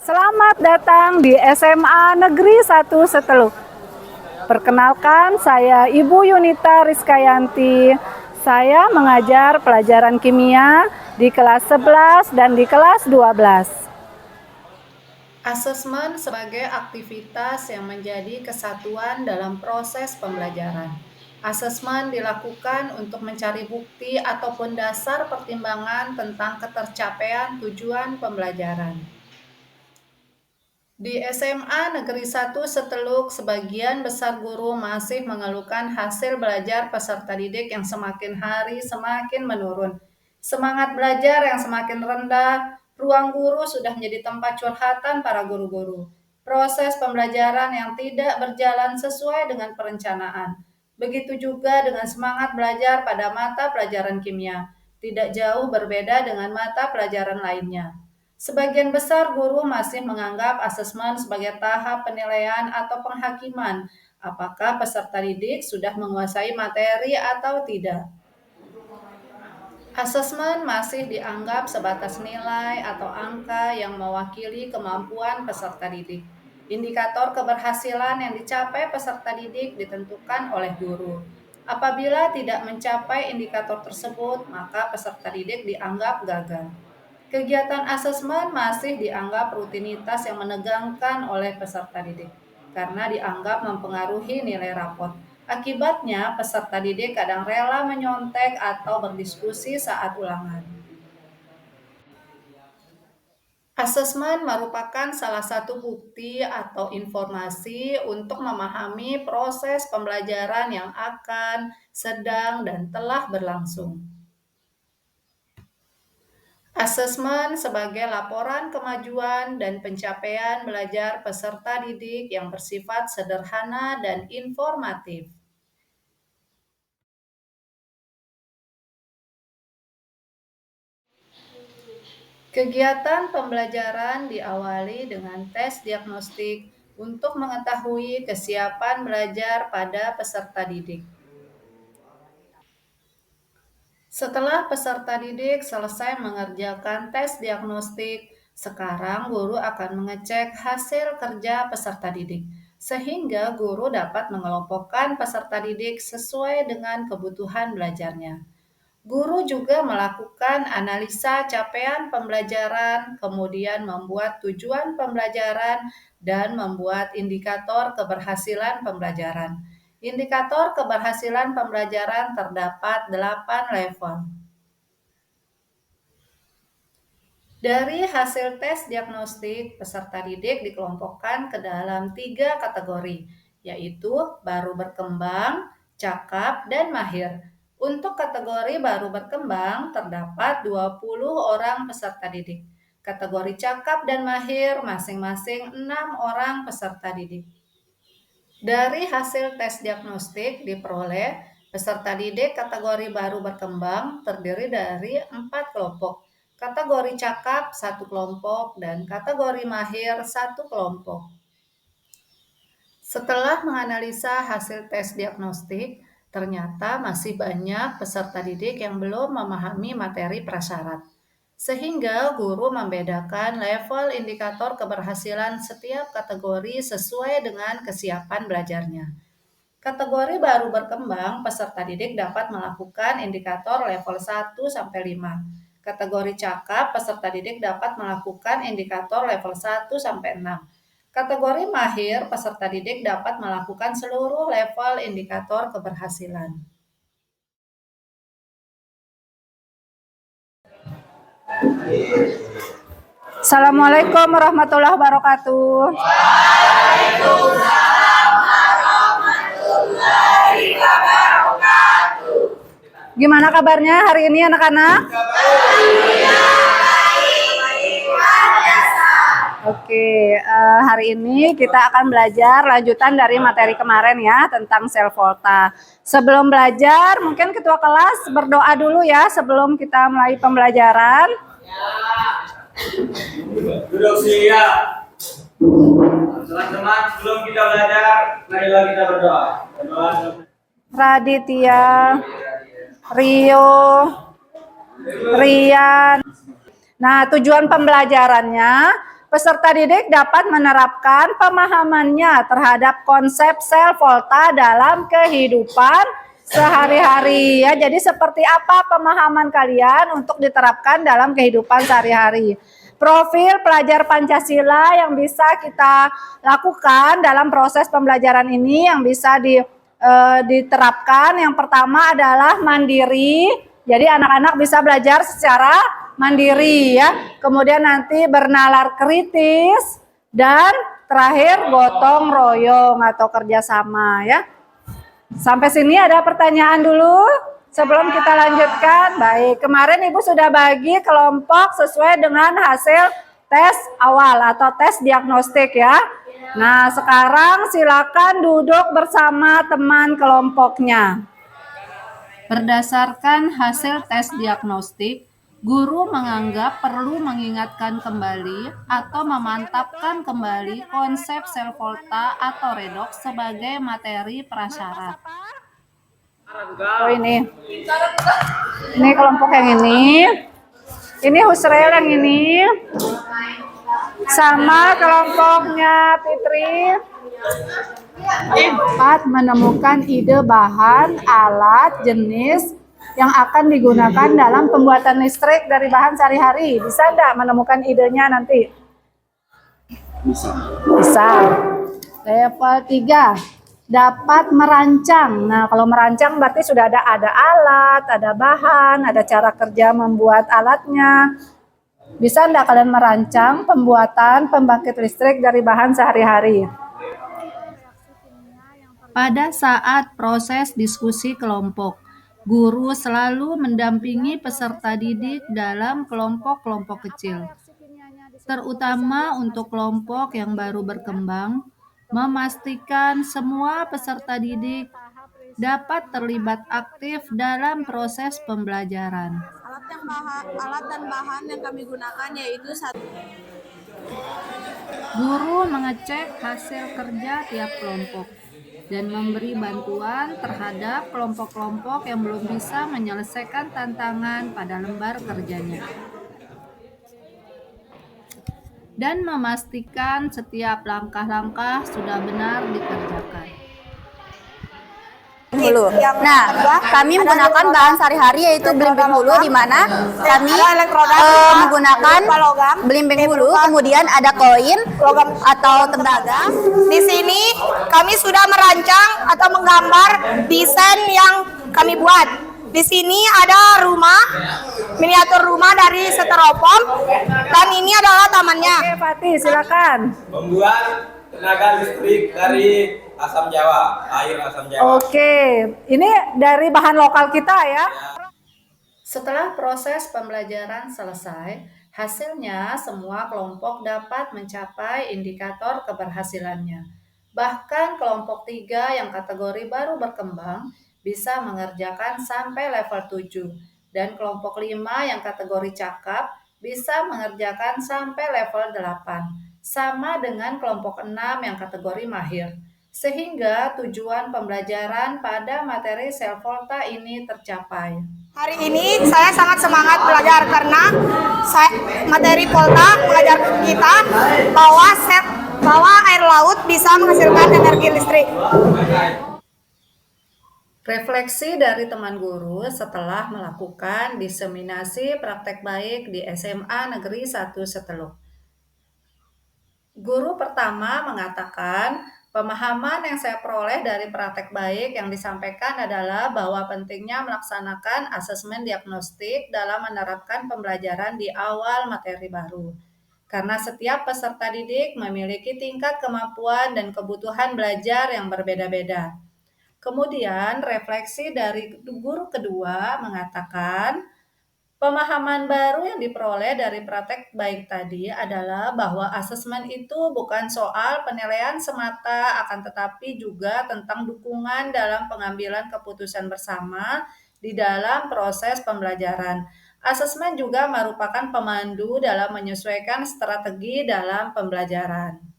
Selamat datang di SMA Negeri 1 Seteluk. Perkenalkan, saya Ibu Yunita Rizkayanti. Saya mengajar pelajaran kimia di kelas 11 dan di kelas 12. Asesmen sebagai aktivitas yang menjadi kesatuan dalam proses pembelajaran. Asesmen dilakukan untuk mencari bukti ataupun dasar pertimbangan tentang ketercapaian tujuan pembelajaran. Di SMA Negeri 1 Seteluk, sebagian besar guru masih mengeluhkan hasil belajar peserta didik yang semakin hari semakin menurun. Semangat belajar yang semakin rendah, ruang guru sudah menjadi tempat curhatan para guru-guru. Proses pembelajaran yang tidak berjalan sesuai dengan perencanaan. Begitu juga dengan semangat belajar pada mata pelajaran kimia. Tidak jauh berbeda dengan mata pelajaran lainnya. Sebagian besar guru masih menganggap asesmen sebagai tahap penilaian atau penghakiman apakah peserta didik sudah menguasai materi atau tidak. Asesmen masih dianggap sebatas nilai atau angka yang mewakili kemampuan peserta didik. Indikator keberhasilan yang dicapai peserta didik ditentukan oleh guru. Apabila tidak mencapai indikator tersebut, maka peserta didik dianggap gagal. Kegiatan asesmen masih dianggap rutinitas yang menegangkan oleh peserta didik karena dianggap mempengaruhi nilai rapot. Akibatnya, peserta didik kadang rela menyontek atau berdiskusi saat ulangan. Asesmen merupakan salah satu bukti atau informasi untuk memahami proses pembelajaran yang akan, sedang, dan telah berlangsung. Asesmen sebagai laporan kemajuan dan pencapaian belajar peserta didik yang bersifat sederhana dan informatif. Kegiatan pembelajaran diawali dengan tes diagnostik untuk mengetahui kesiapan belajar pada peserta didik. Setelah peserta didik selesai mengerjakan tes diagnostik, sekarang guru akan mengecek hasil kerja peserta didik, sehingga guru dapat mengelompokkan peserta didik sesuai dengan kebutuhan belajarnya. Guru juga melakukan analisa capaian pembelajaran, kemudian membuat tujuan pembelajaran, dan membuat indikator keberhasilan pembelajaran. Indikator keberhasilan pembelajaran terdapat 8 level. Dari hasil tes diagnostik, peserta didik dikelompokkan ke dalam 3 kategori, yaitu baru berkembang, cakap, dan mahir. Untuk kategori baru berkembang, terdapat 20 orang peserta didik. Kategori cakap dan mahir masing-masing 6 orang peserta didik. Dari hasil tes diagnostik diperoleh peserta didik kategori baru berkembang terdiri dari 4 kelompok. Kategori cakap 1 kelompok dan kategori mahir 1 kelompok. Setelah menganalisa hasil tes diagnostik, ternyata masih banyak peserta didik yang belum memahami materi prasyarat. Sehingga guru membedakan level indikator keberhasilan setiap kategori sesuai dengan kesiapan belajarnya. Kategori baru berkembang, peserta didik dapat melakukan indikator level 1 sampai 5. Kategori cakap, peserta didik dapat melakukan indikator level 1 sampai 6. Kategori mahir, peserta didik dapat melakukan seluruh level indikator keberhasilan. Assalamualaikum warahmatullahi wabarakatuh. Gimana kabarnya hari ini anak-anak? Oke, hari ini kita akan belajar lanjutan dari materi kemarin ya tentang sel volta. Sebelum belajar, mungkin ketua kelas berdoa dulu ya sebelum kita mulai pembelajaran. Duduk siap. Teman-teman, sebelum kita belajar, marilah kita berdoa. Raditya, Rio, Rian. Nah, tujuan pembelajarannya peserta didik dapat menerapkan pemahamannya terhadap konsep sel volta dalam kehidupan sehari-hari ya. Jadi seperti apa pemahaman kalian untuk diterapkan dalam kehidupan sehari-hari. Profil pelajar Pancasila yang bisa kita lakukan dalam proses pembelajaran ini yang bisa diterapkan. Yang pertama adalah mandiri. Jadi anak-anak bisa belajar secara mandiri ya. Kemudian nanti bernalar kritis dan terakhir gotong royong atau kerjasama ya. Sampai sini ada pertanyaan dulu sebelum kita lanjutkan. Baik, kemarin Ibu sudah bagi kelompok sesuai dengan hasil tes awal atau tes diagnostik ya. Nah, sekarang silakan duduk bersama teman kelompoknya. Berdasarkan hasil tes diagnostik, guru menganggap perlu mengingatkan kembali atau memantapkan kembali konsep sel volta atau redoks sebagai materi prasyarat. Oh ini kelompok yang ini Husrel yang ini, sama kelompoknya Fitri. 4. Menemukan ide bahan, alat, jenis yang akan digunakan dalam pembuatan listrik dari bahan sehari-hari. Bisa enggak menemukan idenya nanti? Bisa. Level 3. Dapat merancang. Nah, kalau merancang berarti sudah ada alat, ada bahan, ada cara kerja membuat alatnya. Bisa enggak kalian merancang pembuatan pembangkit listrik dari bahan sehari-hari? Pada saat proses diskusi kelompok, guru selalu mendampingi peserta didik dalam kelompok-kelompok kecil, terutama untuk kelompok yang baru berkembang, memastikan semua peserta didik dapat terlibat aktif dalam proses pembelajaran. Alat dan bahan yang kami gunakan yaitu Guru mengecek hasil kerja tiap kelompok dan memberi bantuan terhadap kelompok-kelompok yang belum bisa menyelesaikan tantangan pada lembar kerjanya. Dan memastikan setiap langkah-langkah sudah benar dikerjakan. Hulu. Nah, kami menggunakan bahan sehari-hari yaitu belimbing hulu, di mana kami menggunakan belimbing hulu, kemudian ada koin atau tembaga. Di sini kami sudah merancang atau menggambar desain yang kami buat. Di sini ada rumah, miniatur rumah dari styrofoam, dan ini adalah tamannya. Oke, Fatih, silakan. Membuat tenaga listrik dari asam Jawa, air asam Jawa. Oke, ini dari bahan lokal kita ya. Setelah proses pembelajaran selesai, hasilnya semua kelompok dapat mencapai indikator keberhasilannya. Bahkan kelompok 3 yang kategori baru berkembang bisa mengerjakan sampai level 7 dan kelompok 5 yang kategori cakap bisa mengerjakan sampai level 8, sama dengan kelompok 6 yang kategori mahir. Sehingga tujuan pembelajaran pada materi sel volta ini tercapai. Hari ini saya sangat semangat belajar karena materi volta mengajar kita bahwa air laut bisa menghasilkan energi listrik. Refleksi dari teman guru setelah melakukan diseminasi praktek baik di SMA Negeri 1 Seteluk. Guru pertama mengatakan, pemahaman yang saya peroleh dari praktek baik yang disampaikan adalah bahwa pentingnya melaksanakan asesmen diagnostik dalam menerapkan pembelajaran di awal materi baru. Karena setiap peserta didik memiliki tingkat kemampuan dan kebutuhan belajar yang berbeda-beda. Kemudian refleksi dari guru kedua mengatakan, pemahaman baru yang diperoleh dari praktek baik tadi adalah bahwa asesmen itu bukan soal penilaian semata, akan tetapi juga tentang dukungan dalam pengambilan keputusan bersama di dalam proses pembelajaran. Asesmen juga merupakan pemandu dalam menyesuaikan strategi dalam pembelajaran.